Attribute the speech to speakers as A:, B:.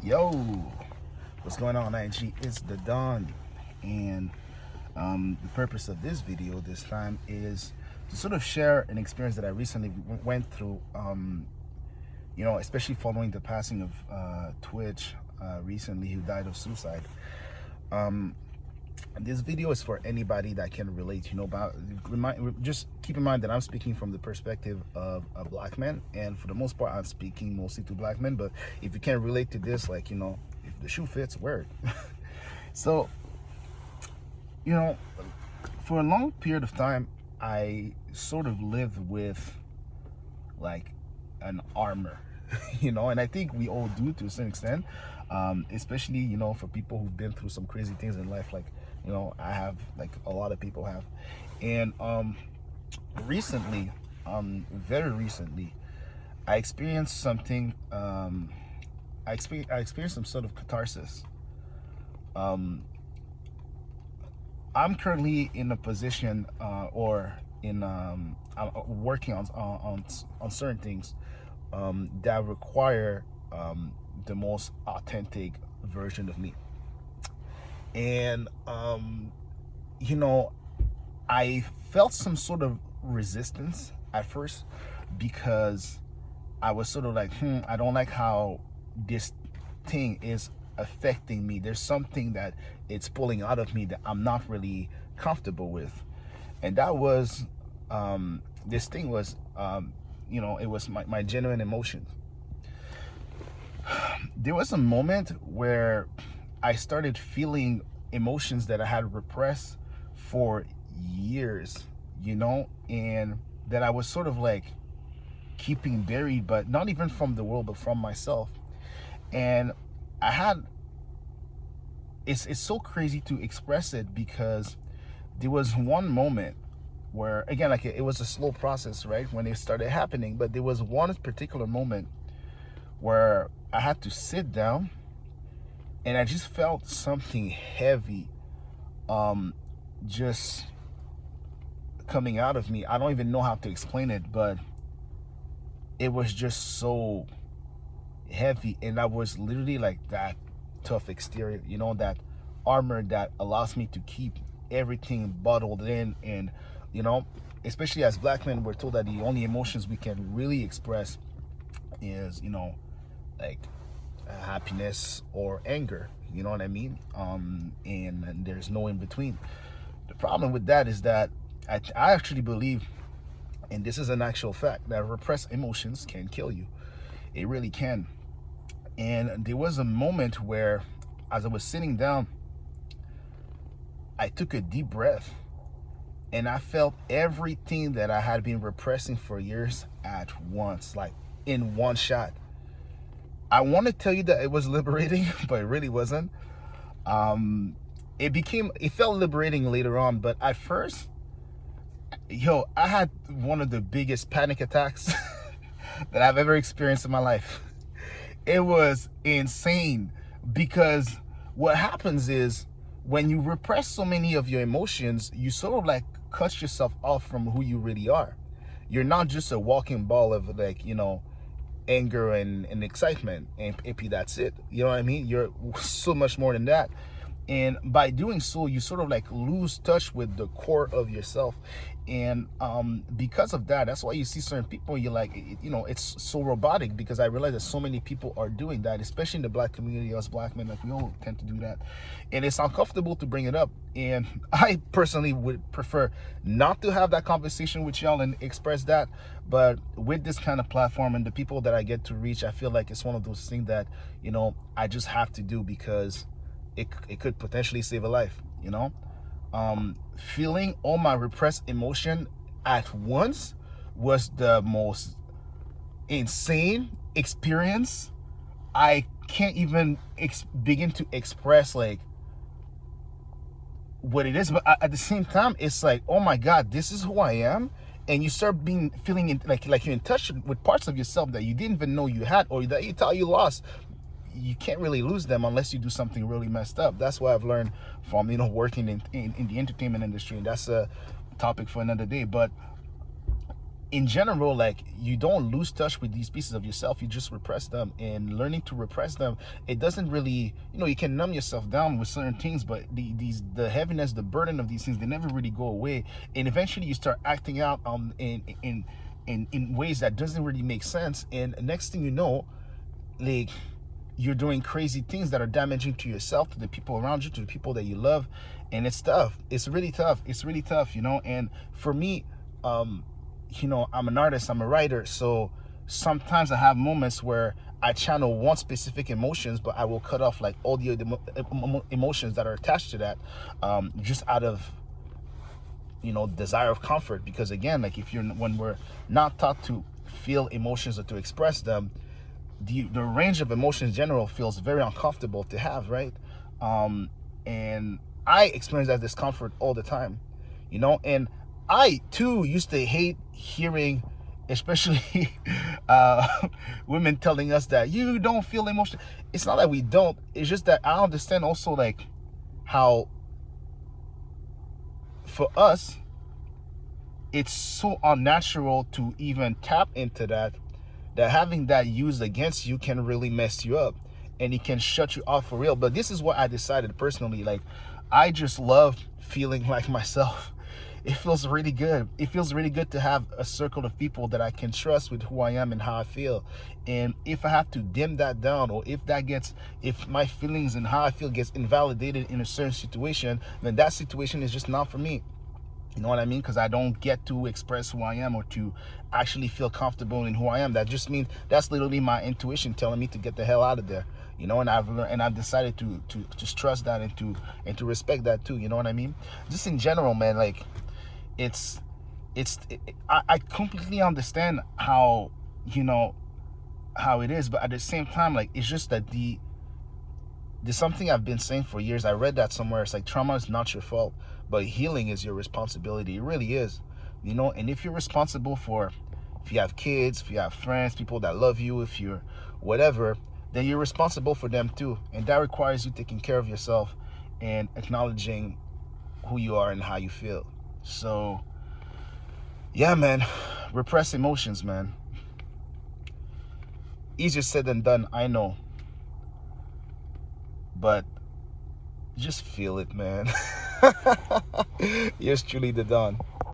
A: Yo, what's going on, Ayiti? It's the Dawn, and the purpose of this video this time is to sort of share an experience that I recently went through. Especially following the passing of Twitch recently, who died of suicide. Um, this video is for anybody that can relate. But just keep in mind that I'm speaking from the perspective of a black man, and for the most part, I'm speaking mostly to black men. But if you can't relate to this, if the shoe fits, wear it. So, you know, for a long period of time, I sort of lived with like an armor, and I think we all do to a certain extent, especially, for people who've been through some crazy things in life, like, I have, like a lot of people have. And recently, very recently, I experienced something, I experienced some sort of catharsis. I'm currently in a position, or in I'm working on certain things that require the most authentic version of me. And you know, I felt some sort of resistance at first, because I was sort of like, I don't like how this thing is affecting me. There's something that it's pulling out of me that I'm not really comfortable with. And that was, this thing was, it was my genuine emotions. There was a moment where I started feeling emotions that I had repressed for years, and that I was sort of like keeping buried, but not even from the world, but from myself. And I had, it's so crazy to express it, because there was one moment where, again, like it was a slow process, right, when it started happening, but there was one particular moment where I had to sit down, and I just felt something heavy just coming out of me. I don't even know how to explain it, but it was just so heavy, and I was literally like that tough exterior, that armor that allows me to keep everything bottled in. And especially as black men, we're told that the only emotions we can really express is, like happiness or anger, you know what I mean? And there's no in between. The problem with that is that I actually believe, and this is an actual fact, that repressed emotions can kill you. It really can. And there was a moment where, as I was sitting down, I took a deep breath, and I felt everything that I had been repressing for years at once, like in one shot. I want to tell you that it was liberating, but it really wasn't. It felt liberating later on, but at first, I had one of the biggest panic attacks that I've ever experienced in my life. It was insane, because what happens is, when you repress so many of your emotions, you sort of like cut yourself off from who you really are. You're not just a walking ball of, like, anger and excitement, and that's it. You know what I mean? You're so much more than that. And by doing so, you sort of like lose touch with the core of yourself. And because of that, that's why you see certain people, you're like, it's so robotic, because I realize that so many people are doing that, especially in the black community. Us black men, like, we all tend to do that, and it's uncomfortable to bring it up. And I personally would prefer not to have that conversation with y'all and express that. But with this kind of platform and the people that I get to reach, I feel like it's one of those things that, I just have to do, because it could potentially save a life. Feeling all my repressed emotion at once was the most insane experience. I can't even begin to express, like, what it is. But at the same time, it's like, oh my God, this is who I am. And you start feeling like you're in touch with parts of yourself that you didn't even know you had, or that you thought you lost. You can't really lose them unless you do something really messed up. That's what I've learned from, working in the entertainment industry. And that's a topic for another day. But in general, like, you don't lose touch with these pieces of yourself, you just repress them. And learning to repress them, it doesn't really, you can numb yourself down with certain things, but the heaviness, the burden of these things, they never really go away. And eventually you start acting out in ways that doesn't really make sense. And next thing you know, like, you're doing crazy things that are damaging to yourself, to the people around you, to the people that you love. And it's tough. It's really tough. It's really tough. And for me, um I'm an artist, I'm a writer. So sometimes I have moments where I channel one specific emotions, but I will cut off like all the other emotions that are attached to that, just out of desire of comfort. Because again, like, if you're when we're not taught to feel emotions or to express them, the range of emotions in general feels very uncomfortable to have, right? And I experience that discomfort all the time, and I too used to hate hearing, especially women telling us that you don't feel emotion. It's not that we don't, it's just that I understand also, like, how for us it's so unnatural to even tap into that having that used against you can really mess you up, and it can shut you off for real. But this is what I decided personally. Like, I just love feeling like myself. It feels really good. It feels really good to have a circle of people that I can trust with who I am and how I feel. And if I have to dim that down, or if my feelings and how I feel gets invalidated in a certain situation, then that situation is just not for me. You know what I mean? Because I don't get to express who I am, or to actually feel comfortable in who I am. That just means that's literally my intuition telling me to get the hell out of there. And I've learned, and I've decided to just trust that, and to respect that too. You know what I mean? Just in general, man. Like, it's I completely understand how it is, but at the same time, like, it's just that there's something I've been saying for years. I read that somewhere. It's like, trauma is not your fault, but healing is your responsibility. It really is. And if you're responsible for, if you have kids, if you have friends, people that love you, if you're whatever, then you're responsible for them too. And that requires you taking care of yourself and acknowledging who you are and how you feel. So, yeah, man, repress emotions, man. Easier said than done, I know. But just feel it, man. Yours truly, the Don.